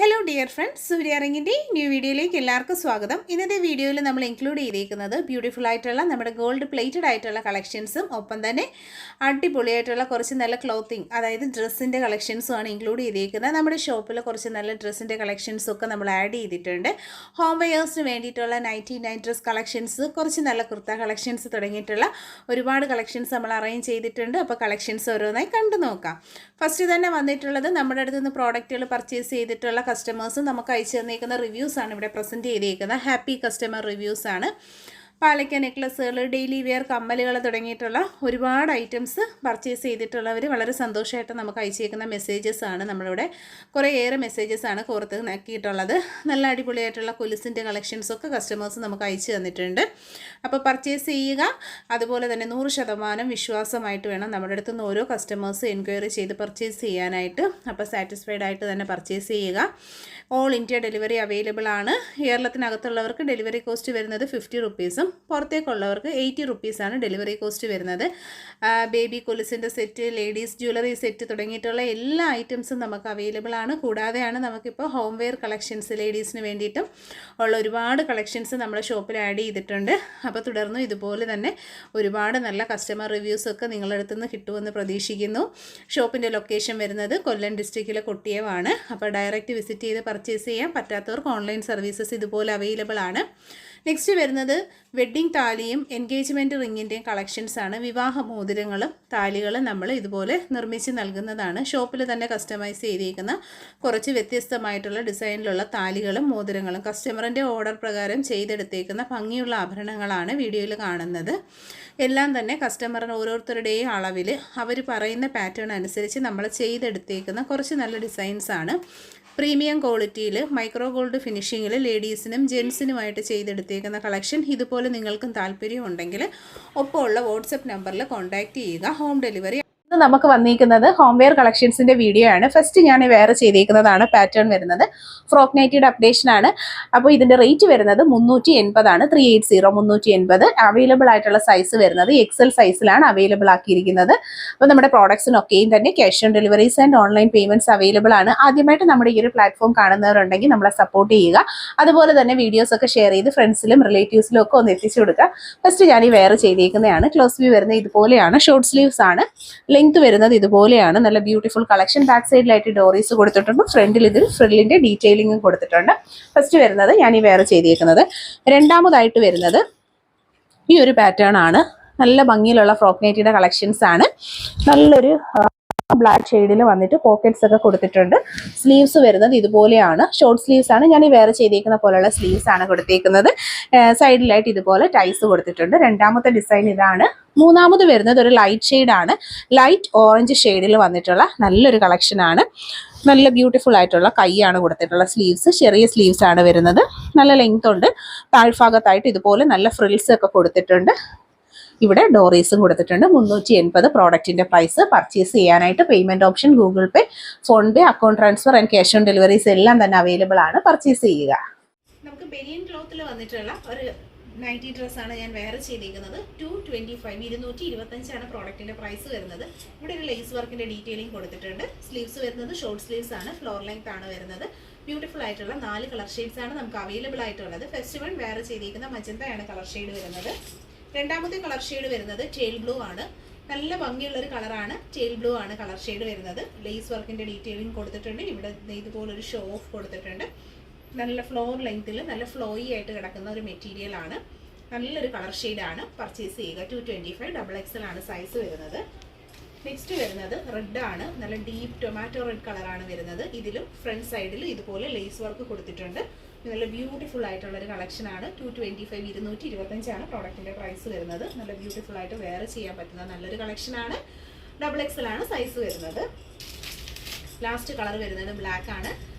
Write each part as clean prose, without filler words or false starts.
Hello dear friends, സൂര്യാറിങ്ങിൻ്റെ new വീഡിയോയിലേക്ക് എല്ലാവർക്കും സ്വാഗതം. ഇന്നത്തെ വീഡിയോയിൽ നമ്മൾ ഇൻക്ലൂഡ് ചെയ്തിരിക്കുന്നത് ബ്യൂട്ടിഫുൾ ആയിട്ടുള്ള നമ്മുടെ ഗോൾഡ് പ്ലേറ്റഡ് ആയിട്ടുള്ള കളക്ഷൻസും ഒപ്പം തന്നെ അടിപൊളിയായിട്ടുള്ള കുറച്ച് നല്ല ക്ലോത്തിങ്, അതായത് ഡ്രസ്സിൻ്റെ കളക്ഷൻസും ആണ് ഇൻക്ലൂഡ് ചെയ്തിരിക്കുന്നത്. നമ്മുടെ ഷോപ്പിൽ കുറച്ച് നല്ല ഡ്രസ്സിൻ്റെ കളക്ഷൻസും ഒക്കെ നമ്മൾ ആഡ് ചെയ്തിട്ടുണ്ട്. ഹോം വെയേഴ്സിന് വേണ്ടിയിട്ടുള്ള നൈറ്റ് ഡ്രസ് കളക്ഷൻസ്, കുറച്ച് നല്ല കുർത്ത കളക്ഷൻസ് തുടങ്ങിയിട്ടുള്ള ഒരുപാട് കളക്ഷൻസ് നമ്മൾ അറേഞ്ച് ചെയ്തിട്ടുണ്ട്. അപ്പോൾ കളക്ഷൻസ് ഓരോന്നായി കണ്ടു നോക്കാം. ഫസ്റ്റ് തന്നെ വന്നിട്ടുള്ളത് നമ്മുടെ അടുത്ത് നിന്ന് പ്രോഡക്റ്റുകൾ പർച്ചേസ് ചെയ്തിട്ടുള്ള കസ്റ്റമേഴ്സും നമുക്ക് അയച്ചു തന്നിരിക്കുന്ന റിവ്യൂസാണ് ഇവിടെ പ്രസൻറ്റ് ചെയ്തിരിക്കുന്നത്. ഹാപ്പി കസ്റ്റമർ റിവ്യൂസാണ്. പാലക്ക നെക്ലസുകൾ, ഡെയിലി വെയർ കമ്മലുകൾ തുടങ്ങിയിട്ടുള്ള ഒരുപാട് ഐറ്റംസ് പർച്ചേസ് ചെയ്തിട്ടുള്ളവർ വളരെ സന്തോഷമായിട്ട് നമുക്ക് അയച്ചേക്കുന്ന മെസ്സേജസാണ്. നമ്മളിവിടെ കുറേയേറെ മെസ്സേജസാണ് കോർത്ത് നോക്കിയിട്ടുള്ളത്. നല്ല അടിപൊളിയായിട്ടുള്ള കൊലുസിൻ്റെ കളക്ഷൻസൊക്കെ കസ്റ്റമേഴ്സ് നമുക്ക് അയച്ചു തന്നിട്ടുണ്ട്. അപ്പോൾ പർച്ചേസ് ചെയ്യുക. അതുപോലെ തന്നെ 100% വിശ്വാസമായിട്ട് വേണം നമ്മുടെ അടുത്ത് നിന്ന് ഓരോ കസ്റ്റമേഴ്സ് എൻക്വയറി ചെയ്ത് പർച്ചേസ് ചെയ്യാനായിട്ട്. അപ്പോൾ സാറ്റിസ്ഫൈഡ് ആയിട്ട് തന്നെ പർച്ചേസ് ചെയ്യുക. ഓൾ ഇന്ത്യ ഡെലിവറി അവൈലബിൾ ആണ്. കേരളത്തിനകത്തുള്ളവർക്ക് ഡെലിവറി കോസ്റ്റ് വരുന്നത് 50 റുപ്പീസും പുറത്തേക്കുള്ളവർക്ക് 80 റുപ്പീസാണ് ഡെലിവറി കോസ്റ്റ് വരുന്നത്. ബേബി കൊലുസിൻ്റെ സെറ്റ്, ലേഡീസ് ജ്വല്ലറി സെറ്റ് തുടങ്ങിയിട്ടുള്ള എല്ലാ ഐറ്റംസും നമുക്ക് അവൈലബിൾ ആണ്. കൂടാതെയാണ് നമുക്കിപ്പോൾ ഹോം വെയർ കളക്ഷൻസ് ലേഡീസിന് വേണ്ടിയിട്ടും ഉള്ള ഒരുപാട് കളക്ഷൻസ് നമ്മുടെ ഷോപ്പിൽ ആഡ് ചെയ്തിട്ടുണ്ട്. അപ്പോൾ തുടർന്നും ഇതുപോലെ തന്നെ ഒരുപാട് നല്ല കസ്റ്റമർ റിവ്യൂസൊക്കെ നിങ്ങളുടെ അടുത്ത് നിന്ന് കിട്ടുമെന്ന് പ്രതീക്ഷിക്കുന്നു. ഷോപ്പിൻ്റെ ലൊക്കേഷൻ വരുന്നത് കൊല്ലം ഡിസ്ട്രിക്റ്റിലെ കൊട്ടിയമാണ്. അപ്പോൾ ഡയറക്റ്റ് വിസിറ്റ് ചെയ്ത് പർച്ചേസ് ചെയ്യാൻ പറ്റാത്തവർക്ക് ഓൺലൈൻ സർവീസസ് ഇതുപോലെ അവൈലബിൾ ആണ്. നെക്സ്റ്റ് വരുന്നത് വെഡ്ഡിംഗ് താലിയും എൻഗേജ്മെൻറ്റ് റിങ്ങിൻ്റെയും കളക്ഷൻസാണ്. വിവാഹ മോതിരങ്ങളും താലികളും നമ്മൾ ഇതുപോലെ നിർമ്മിച്ച് നൽകുന്നതാണ്. ഷോപ്പിൽ തന്നെ കസ്റ്റമൈസ് ചെയ്തിരിക്കുന്ന കുറച്ച് വ്യത്യസ്തമായിട്ടുള്ള ഡിസൈനിലുള്ള താലികളും മോതിരങ്ങളും കസ്റ്റമറിൻ്റെ ഓർഡർ പ്രകാരം ചെയ്തെടുത്തേക്കുന്ന ഭംഗിയുള്ള ആഭരണങ്ങളാണ് വീഡിയോയിൽ കാണുന്നത്. എല്ലാം തന്നെ കസ്റ്റമറിന് ഓരോരുത്തരുടെയും അളവിൽ അവർ പറയുന്ന പാറ്റേൺ അനുസരിച്ച് നമ്മൾ ചെയ്തെടുത്തേക്കുന്ന കുറച്ച് നല്ല ഡിസൈൻസാണ്. പ്രീമിയം ക്വാളിറ്റിയിൽ മൈക്രോ ഗോൾഡ് ഫിനിഷിങ്ങിൽ ലേഡീസിനും ജെൻസിനുമായിട്ട് ചെയ്തെടുത്തേക്കുന്ന കളക്ഷൻ. ഇതുപോലെ നിങ്ങൾക്കും താല്പര്യമുണ്ടെങ്കിൽ ഒപ്പമുള്ള വാട്സപ്പ് നമ്പറിൽ കോൺടാക്റ്റ് ചെയ്യുക. Home delivery. നമുക്ക് വന്നിരിക്കുന്നത് ഹോം വെയർ കളക്ഷൻസിന്റെ വീഡിയോ ആണ്. ഫസ്റ്റ് ഞാൻ വേറെ ചെയ്തേക്കുന്നതാണ് പാറ്റേൺ വരുന്നത്. ഫ്രോക്ക് നൈറ്റിയുടെ അപ്ഡേഷൻ ആണ്. അപ്പോൾ ഇതിന്റെ റേറ്റ് വരുന്നത് 380 ആണ്. 380 അവൈലബിൾ ആയിട്ടുള്ള സൈസ് വരുന്നത് എക്സൽ സൈസിലാണ് അവൈലബിൾ ആക്കിയിരിക്കുന്നത്. അപ്പോൾ നമ്മുടെ പ്രോഡക്ട്സിനൊക്കെയും തന്നെ cash on deliveries and online payments available ആണ്. ആദ്യമായിട്ട് നമ്മുടെ ഈ ഒരു പ്ലാറ്റ്ഫോം കാണുന്നവരുണ്ടെങ്കിൽ നമ്മളെ സപ്പോർട്ട് ചെയ്യുക. അതുപോലെ തന്നെ വീഡിയോസ് ഒക്കെ ഷെയർ ചെയ്ത് ഫ്രണ്ട്സിലും റിലേറ്റീവ്സിലും ഒക്കെ ഒന്ന് എത്തിച്ചു കൊടുക്കുക. ഫസ്റ്റ് ഞാൻ ഈ വേറെ ചെയ്തേക്കുന്നതാണ്. ക്ലോസ് വ്യൂ വരുന്നത് ഇതുപോലെയാണ്. ഷോർട്ട് സ്ലീവ്സ് ആണ്. ലെങ്ത് വരുന്നത് ഇതുപോലെയാണ്. നല്ല ബ്യൂട്ടിഫുൾ കളക്ഷൻ. ബാക്ക് സൈഡിലായിട്ട് ഡോറീസ് കൊടുത്തിട്ടുണ്ട്. ഫ്രണ്ടിൽ ഇതിൽ ഫ്രില്ലിന്റെ ഡീറ്റെയിലിംഗും കൊടുത്തിട്ടുണ്ട്. ഫസ്റ്റ് വരുന്നത് ഞാൻ ഈ വേറെ ചെയ്തേക്കുന്നത്. രണ്ടാമതായിട്ട് വരുന്നത് ഈ ഒരു പാറ്റേൺ ആണ്. നല്ല ഭംഗിയിലുള്ള ഫ്രോക്ക് നൈറ്റിയുടെ കളക്ഷൻസ് ആണ്. നല്ലൊരു ബ്ലാക്ക് ഷെയ്ഡിൽ വന്നിട്ട് പോക്കറ്റ്സ് ഒക്കെ കൊടുത്തിട്ടുണ്ട്. സ്ലീവ്സ് വരുന്നത് ഇതുപോലെയാണ്. ഷോർട്ട് സ്ലീവ്സ് ആണ്. ഞാൻ ഈ വേറെ ചെയ്തേക്കുന്ന പോലെയുള്ള സ്ലീവ്സ് ആണ് കൊടുത്തേക്കുന്നത്. സൈഡിലായിട്ട് ഇതുപോലെ ടൈസ് കൊടുത്തിട്ടുണ്ട്. രണ്ടാമത്തെ ഡിസൈൻ ഇതാണ്. മൂന്നാമത് വരുന്നത് ഒരു ലൈറ്റ് ഷെയ്ഡാണ്. ലൈറ്റ് ഓറഞ്ച് ഷെയ്ഡിൽ വന്നിട്ടുള്ള നല്ലൊരു കളക്ഷൻ ആണ്. നല്ല ബ്യൂട്ടിഫുൾ ആയിട്ടുള്ള കൈയാണ് കൊടുത്തിട്ടുള്ള സ്ലീവ്സ്. ചെറിയ സ്ലീവ്സ് ആണ് വരുന്നത്. നല്ല ലെങ്ത് ഉണ്ട്. താഴ്ഭാഗത്തായിട്ട് ഇതുപോലെ നല്ല ഫ്രിൽസ് ഒക്കെ കൊടുത്തിട്ടുണ്ട്. ഇവിടെ ഡോറീസും കൊടുത്തിട്ടുണ്ട്. 380 പ്രോഡക്റ്റിന്റെ പ്രൈസ്. പർച്ചേസ് ചെയ്യാനായിട്ട് payment option Google pay, phone pay, account transfer and cash on deliveries എല്ലാം തന്നെ അവൈലബിൾ ആണ്. പർച്ചേസ് ചെയ്യുക. നമുക്ക് ബനിയൻ ക്ലോത്തിൽ വന്നിട്ടുള്ള ഒരു നൈറ്റി ഡ്രസ്സാണ് ഞാൻ വേറെ ചെയ്തിരിക്കുന്നത്. 225 ആണ് പ്രോഡക്റ്റിന്റെ പ്രൈസ് വരുന്നത്. ഇവിടെ ഒരു ലേസ് വർക്കിന്റെ ഡീറ്റെയിലിംഗ് കൊടുത്തിട്ടുണ്ട്. സ്ലീവ്സ് വരുന്നത് ഷോർട്ട് സ്ലീവ്സ് ആണ്. ഫ്ലോർ ലെങ്ത് ആണ് വരുന്നത്. ബ്യൂട്ടിഫുൾ ആയിട്ടുള്ള 4 കളർ ഷെയ്ഡ്സ് ആണ് നമുക്ക് അവൈലബിൾ ആയിട്ടുള്ളത്. ഫസ്റ്റ് വൺ വേറെ ചെയ്തിരിക്കുന്ന മജന്തയാണ് കളർ ഷെയ്ഡ് വരുന്നത്. രണ്ടാമത്തെ കളർ ഷെയ്ഡ് വരുന്നത് ടെയിൽ ബ്ലൂ ആണ്. നല്ല ഭംഗിയുള്ള ഒരു കളറാണ്. ടെയിൽ ബ്ലൂ ആണ് കളർ ഷെയ്ഡ് വരുന്നത്. ലേസ് വർക്കിന്റെ ഡീറ്റെയിലിംഗ് കൊടുത്തിട്ടുണ്ട്. ഇവിടെ ഇതുപോലൊരു ഷോ ഓഫ് കൊടുത്തിട്ടുണ്ട്. നല്ല ഫ്ലോർ ലെങ്ത്തിൽ നല്ല ഫ്ലോയി ആയിട്ട് കിടക്കുന്ന ഒരു മെറ്റീരിയൽ ആണ്. നല്ലൊരു കളർ ഷെയ്ഡാണ്. പർച്ചേസ് ചെയ്യുക. 225 XXL ആണ് സൈസ് വരുന്നത്. നെക്സ്റ്റ് വരുന്നത് റെഡ് ആണ്. നല്ല ഡീപ്പ് ടൊമാറ്റോ റെഡ് കളറാണ് വരുന്നത്. ഇതിലും ഫ്രണ്ട് സൈഡിൽ ഇതുപോലെ ലേസ് വർക്ക് കൊടുത്തിട്ടുണ്ട്. നല്ല ബ്യൂട്ടിഫുൾ ആയിട്ടുള്ള ഒരു കളക്ഷൻ ആണ്. 225 225 ആണ് പ്രോഡക്റ്റിന്റെ പ്രൈസ് വരുന്നത്. നല്ല ബ്യൂട്ടിഫുൾ ആയിട്ട് വേറെ ചെയ്യാൻ പറ്റുന്ന നല്ലൊരു കളക്ഷൻ ആണ്. XXL ആണ് സൈസ് വരുന്നത്. ലാസ്റ്റ് കളർ വരുന്നത് ബ്ലാക്ക് ആണ്.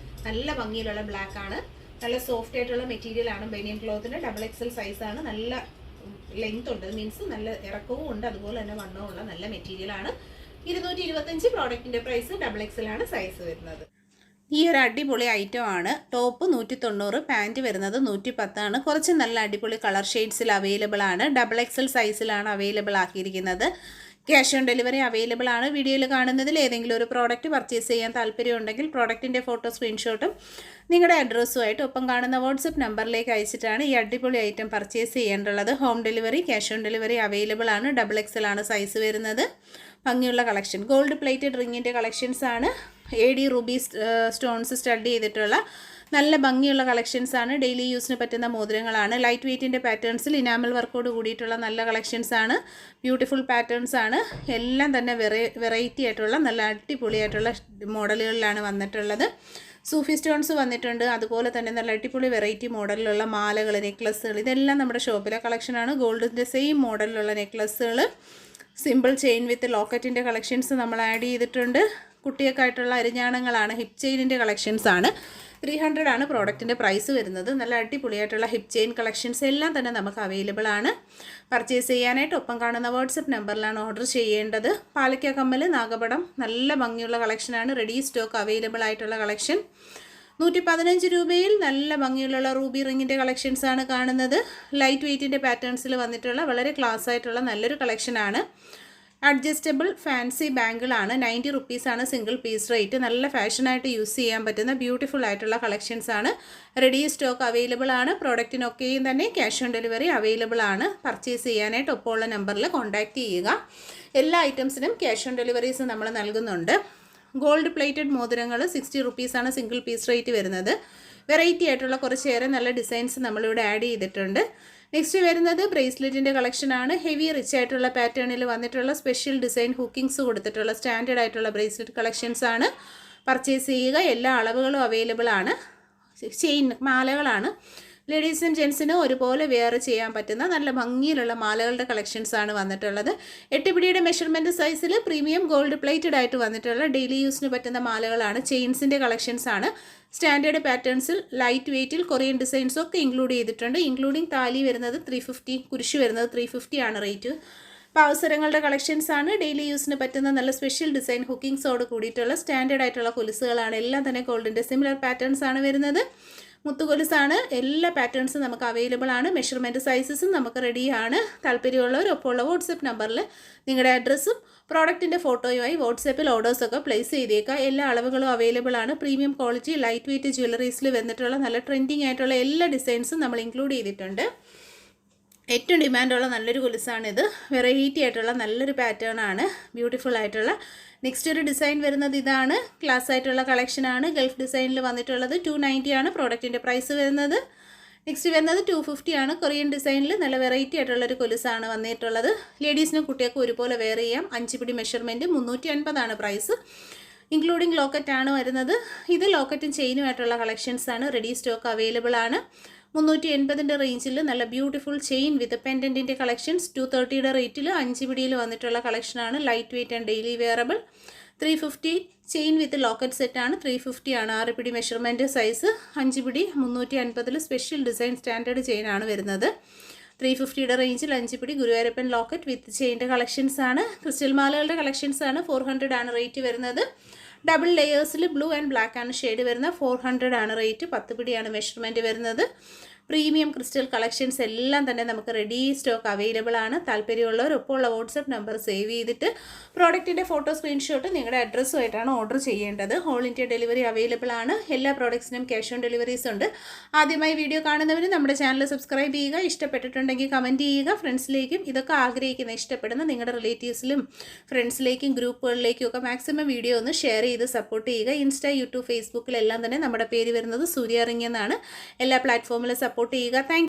നല്ല ഭംഗിയിലുള്ള ബ്ലാക്ക് ആണ്. നല്ല സോഫ്റ്റ് ആയിട്ടുള്ള മെറ്റീരിയൽ ആണ്. ബനിയൻ ക്ലോത്തിന് XXL സൈസ് ആണ്. നല്ല ലെങ്ത് ഉണ്ട്. മീൻസ് നല്ല ഇറക്കവും ഉണ്ട്. അതുപോലെ തന്നെ വണ്ണവും ഉള്ള നല്ല മെറ്റീരിയൽ ആണ്. 225 പ്രോഡക്റ്റിന്റെ പ്രൈസ്. XXL ആണ് സൈസ് വരുന്നത്. ഈ ഒരു അടിപൊളി ഐറ്റം ആണ്. ടോപ്പ് 190, പാൻറ്റ് വരുന്നത് 110 ആണ്. കുറച്ച് നല്ല അടിപൊളി കളർ ഷെയ്ഡ്സിൽ അവൈലബിൾ ആണ്. XXL സൈസിലാണ് അവൈലബിൾ ആക്കിയിരിക്കുന്നത്. ക്യാഷ് ഓൺ ഡെലിവറി അവൈലബിൾ ആണ്. വീഡിയോയിൽ കാണുന്നതിൽ ഏതെങ്കിലും ഒരു പ്രോഡക്റ്റ് പർച്ചേസ് ചെയ്യാൻ താല്പര്യമുണ്ടെങ്കിൽ പ്രോഡക്റ്റിൻ്റെ ഫോട്ടോ സ്ക്രീൻഷോട്ടും നിങ്ങളുടെ അഡ്രസ്സുമായിട്ട് ഒപ്പം കാണുന്ന വാട്സപ്പ് നമ്പറിലേക്ക് അയച്ചിട്ടാണ് ഈ അടിപൊളി ഐറ്റം പർച്ചേസ് ചെയ്യേണ്ടുള്ളത്. Home delivery, cash on delivery available ആണ്. XXL ആണ് സൈസ് വരുന്നത്. ഭംഗിയുള്ള കളക്ഷൻ, ഗോൾഡ് പ്ലേറ്റഡ് റിങ്ങിൻ്റെ കളക്ഷൻസ് ആണ്. AD റൂബി സ്റ്റോൺസ് സ്റ്റഡ് ചെയ്തിട്ടുള്ള നല്ല ഭംഗിയുള്ള കളക്ഷൻസ് ആണ്. ഡെയിലി യൂസിന് പറ്റുന്ന മോതിരങ്ങളാണ്. ലൈറ്റ് വെയ്റ്റിൻ്റെ പാറ്റേൺസിൽ ഇനാമൽ വർക്കോട് കൂടിയിട്ടുള്ള നല്ല കളക്ഷൻസ് ആണ്. ബ്യൂട്ടിഫുൾ പാറ്റേൺസ് ആണ്. എല്ലാം തന്നെ വെറൈറ്റി ആയിട്ടുള്ള നല്ല അടിപൊളിയായിട്ടുള്ള മോഡലുകളിലാണ് വന്നിട്ടുള്ളത്. സൂഫി സ്റ്റോൺസ് വന്നിട്ടുണ്ട്. അതുപോലെ തന്നെ നല്ല അടിപൊളി വെറൈറ്റി മോഡലിലുള്ള മാലകൾ, നെക്ലസ്സുകൾ, ഇതെല്ലാം നമ്മുടെ ഷോപ്പിലെ കളക്ഷനാണ്. ഗോൾഡിൻ്റെ സെയിം മോഡലിലുള്ള നെക്ലസ്സുകൾ, സിമ്പിൾ ചെയിൻ വിത്ത് ലോക്കറ്റിൻ്റെ കളക്ഷൻസ് നമ്മൾ ആഡ് ചെയ്തിട്ടുണ്ട്. കുട്ടിയൊക്കെയായിട്ടുള്ള അരിഞ്ഞാണങ്ങളാണ്. ഹിപ്പ് ചെയിനിൻ്റെ കളക്ഷൻസ് ആണ്. 300 ആണ് പ്രോഡക്റ്റിൻ്റെ പ്രൈസ് വരുന്നത്. നല്ല അടിപൊളിയായിട്ടുള്ള ഹിപ്പ് ചെയിൻ കളക്ഷൻസ് എല്ലാം തന്നെ നമുക്ക് അവൈലബിൾ ആണ്. പർച്ചേസ് ചെയ്യാനായിട്ട് ഒപ്പം കാണുന്ന വാട്സപ്പ് നമ്പറിലാണ് ഓർഡർ ചെയ്യേണ്ടത്. പാലക്ക കമ്മൽ, നാഗപടം, നല്ല ഭംഗിയുള്ള കളക്ഷനാണ്. റെഡി സ്റ്റോക്ക് അവൈലബിൾ ആയിട്ടുള്ള കളക്ഷൻ. 115 രൂപയിൽ നല്ല ഭംഗിയുള്ള റൂബി റിങ്ങിൻ്റെ കളക്ഷൻസാണ് കാണുന്നത്. ലൈറ്റ് വെയ്റ്റിൻ്റെ പാറ്റേൺസിൽ വന്നിട്ടുള്ള വളരെ ക്ലാസ് ആയിട്ടുള്ള നല്ലൊരു കളക്ഷനാണ്. Adjustable fancy ബാങ്കിളാണ്. 90 റുപ്പീസാണ് സിംഗിൾ പീസ് റേറ്റ്. നല്ല ഫാഷനായിട്ട് യൂസ് ചെയ്യാൻ പറ്റുന്ന ബ്യൂട്ടിഫുൾ ആയിട്ടുള്ള കളക്ഷൻസ് ആണ്. റെഡി സ്റ്റോക്ക് അവൈലബിൾ ആണ്. പ്രോഡക്റ്റിനൊക്കെയും തന്നെ ക്യാഷ് ഓൺ ഡെലിവറി അവൈലബിൾ ആണ്. പർച്ചേസ് ചെയ്യാനായിട്ട് ഒപ്പമുള്ള നമ്പറിൽ കോൺടാക്റ്റ് ചെയ്യുക. എല്ലാ ഐറ്റംസിനും ക്യാഷ് ഓൺ ഡെലിവറീസ് നമ്മൾ നൽകുന്നുണ്ട്. ഗോൾഡ് പ്ലേറ്റഡ് മോതിരങ്ങൾ 60 റുപ്പീസാണ് സിംഗിൾ പീസ് റേറ്റ് വരുന്നത്. വെറൈറ്റി ആയിട്ടുള്ള കുറച്ചേറെ നല്ല ഡിസൈൻസ് നമ്മളിവിടെ ആഡ് ചെയ്തിട്ടുണ്ട്. നെക്സ്റ്റ് വരുന്നത് ബ്രേസ്ലെറ്റിൻ്റെ കളക്ഷനാണ്. ഹെവി റിച്ച് ആയിട്ടുള്ള പാറ്റേണിൽ വന്നിട്ടുള്ള സ്പെഷ്യൽ ഡിസൈൻ ഹുക്കിങ്സ് കൊടുത്തിട്ടുള്ള സ്റ്റാൻഡേർഡ് ആയിട്ടുള്ള ബ്രേസ്ലെറ്റ് കളക്ഷൻസ് ആണ്. പർച്ചേസ് ചെയ്യുക. എല്ലാ അളവുകളും അവൈലബിൾ ആണ്. ചെയിൻ മാലകളാണ്. ലേഡീസിനും ജെൻസിനും ഒരുപോലെ വെയർ ചെയ്യാൻ പറ്റുന്ന നല്ല ഭംഗിയിലുള്ള മാലകളുടെ കളക്ഷൻസ് ആണ് വന്നിട്ടുള്ളത്. 8 പിടിയുടെ മെഷർമെൻറ്റ് സൈസിൽ പ്രീമിയം ഗോൾഡ് പ്ലേറ്റഡ് ആയിട്ട് വന്നിട്ടുള്ള ഡെയിലി യൂസിന് പറ്റുന്ന മാലകളാണ്. ചെയിൻസിൻ്റെ കളക്ഷൻസ് ആണ്. സ്റ്റാൻഡേർഡ് പാറ്റേൺസിൽ ലൈറ്റ് വെയ്റ്റിൽ കൊറിയൻ ഡിസൈൻസും ഒക്കെ ഇൻക്ലൂഡ് ചെയ്തിട്ടുണ്ട്. ഇൻക്ലൂഡിങ് താലി വരുന്നത് 350, കുരിശ് വരുന്നത് 350 ആണ് റേറ്റ്. അവസരങ്ങളുടെ കളക്ഷൻസ് ആണ്. ഡെയിലി യൂസിന് പറ്റുന്ന നല്ല സ്പെഷ്യൽ ഡിസൈൻ ഹുക്കിങ്സോട് കൂടിയിട്ടുള്ള സ്റ്റാൻഡേർഡ് ആയിട്ടുള്ള കൊലുസുകളാണ്. എല്ലാം തന്നെ ഗോൾഡിൻ്റെ സിമിലർ പാറ്റേൺസ് ആണ് വരുന്നത്. മുത്തുകൊലുസാണ്. എല്ലാ പാറ്റേൺസും നമുക്ക് അവൈലബിൾ ആണ്. മെഷർമെൻറ്റ് സൈസസും നമുക്ക് റെഡിയാണ്. താല്പര്യമുള്ളവർ ഒപ്പമുള്ള വാട്സപ്പ് നമ്പറിൽ നിങ്ങളുടെ അഡ്രസ്സും പ്രോഡക്റ്റിൻ്റെ ഫോട്ടോയുമായി വാട്സപ്പിൽ ഓർഡേഴ്സൊക്കെ പ്ലേസ് ചെയ്തേക്കുക. എല്ലാ അളവുകളും അവൈലബിൾ ആണ്. പ്രീമിയം ക്വാളിറ്റി ലൈറ്റ് വെയ്റ്റ് ജ്വല്ലറീസിൽ വന്നിട്ടുള്ള നല്ല ട്രെൻഡിങ് ആയിട്ടുള്ള എല്ലാ ഡിസൈൻസും നമ്മൾ ഇൻക്ലൂഡ് ചെയ്തിട്ടുണ്ട്. ഏറ്റവും ഡിമാൻഡുള്ള നല്ലൊരു കൊലുസാണിത്. വെറൈറ്റി ആയിട്ടുള്ള നല്ലൊരു പാറ്റേൺ ആണ്. ബ്യൂട്ടിഫുൾ ആയിട്ടുള്ള നെക്സ്റ്റ് ഒരു ഡിസൈൻ വരുന്നത് ഇതാണ്. ക്ലാസ് ആയിട്ടുള്ള കളക്ഷനാണ്. ഗൾഫ് ഡിസൈനിൽ വന്നിട്ടുള്ളത് 290 ആണ് പ്രോഡക്റ്റിൻ്റെ പ്രൈസ് വരുന്നത്. നെക്സ്റ്റ് വരുന്നത് 250 ആണ്. കൊറിയൻ ഡിസൈനിൽ നല്ല വെറൈറ്റി ആയിട്ടുള്ളൊരു കൊലുസാണ് വന്നിട്ടുള്ളത്. ലേഡീസിനും കുട്ടികൾക്കും ഒരുപോലെ വെയർ ചെയ്യാം. 5 പിടി മെഷർമെൻറ്റ് 350 ആണ് പ്രൈസ്. ഇൻക്ലൂഡിങ് ലോക്കറ്റ് ആണ് വരുന്നത്. ഇത് ലോക്കറ്റും ചെയിനുമായിട്ടുള്ള കളക്ഷൻസ് ആണ്. റെഡി സ്റ്റോക്ക് അവൈലബിൾ ആണ്. 380 റേഞ്ചിൽ നല്ല ബ്യൂട്ടിഫുൾ ചെയിൻ വിത്ത് പെൻഡൻറ്റിൻ്റെ കളക്ഷൻസ്. 230 റേറ്റിൽ 5 പിടിയിൽ വന്നിട്ടുള്ള കളക്ഷനാണ്. Light weight and daily wearable. 350 chain with locket സെറ്റാണ്. 350 ആണ് 6 പിടി മെഷർമെൻറ്റ് സൈസ്. 5 പിടി 350 സ്പെഷ്യൽ ഡിസൈൻ സ്റ്റാൻഡേർഡ് ചെയിനാണ് വരുന്നത്. 350 റേഞ്ചിൽ 5 പിടി ഗുരുവായൂരപ്പൻ ലോക്കറ്റ് വിത്ത് ചെയിൻ്റെ കളക്ഷൻസ് ആണ്. ക്രിസ്റ്റൽ മാലകളുടെ കളക്ഷൻസ് ആണ്. 400 ആണ് റേറ്റ് വരുന്നത്. ഡബിൾ ലെയേഴ്സിൽ ബ്ലൂ ആൻഡ് ബ്ലാക്ക് ആണ് ഷെയ്ഡ് വരുന്നത്. 400 ആണ് റേറ്റ്. 10 പിടിയാണ് മെഷർമെൻറ്റ് വരുന്നത്. പ്രീമിയം ക്രിസ്റ്റൽ കളക്ഷൻസ് എല്ലാം തന്നെ നമുക്ക് റെഡി സ്റ്റോക്ക് അവൈലബിൾ ആണ്. താല്പര്യമുള്ളവർ ഒപ്പമുള്ള വാട്സപ്പ് നമ്പർ സേവ് ചെയ്തിട്ട് പ്രോഡക്റ്റിൻ്റെ ഫോട്ടോ സ്ക്രീൻഷോട്ട് നിങ്ങളുടെ അഡ്രസ്സുമായിട്ടാണ് ഓർഡർ ചെയ്യേണ്ടത്. ഓൾ ഇന്ത്യ ഡെലിവറി അവൈലബിൾ ആണ്. എല്ലാ പ്രോഡക്ട്സിനും ക്യാഷ് ഓൺ ഡെലിവറീസ് ഉണ്ട്. ആദ്യമായി വീഡിയോ കാണുന്നവർ നമ്മുടെ ചാനൽ സബ്സ്ക്രൈബ് ചെയ്യുക. ഇഷ്ടപ്പെട്ടിട്ടുണ്ടെങ്കിൽ കമൻറ്റ് ചെയ്യുക. ഫ്രണ്ട്സിലേക്കും ഇതൊക്കെ ആഗ്രഹിക്കുന്ന ഇഷ്ടപ്പെടുന്ന നിങ്ങളുടെ റിലേറ്റീവ്സിലും ഫ്രണ്ട്സിലേക്കും ഗ്രൂപ്പുകളിലേക്കും ഒക്കെ മാക്സിമം വീഡിയോ ഒന്ന് ഷെയർ ചെയ്ത് സപ്പോർട്ട് ചെയ്യുക. ഇൻസ്റ്റാ, യൂട്യൂബ്, ഫേസ്ബുക്കിലെല്ലാം തന്നെ നമ്മുടെ പേര് വരുന്നത് സൂര്യ റിംഗ് എന്നാണ്. എല്ലാ പ്ലാറ്റ്ഫോമിലും സപ്പോർട്ട് ചെയ്യുക. താങ്ക്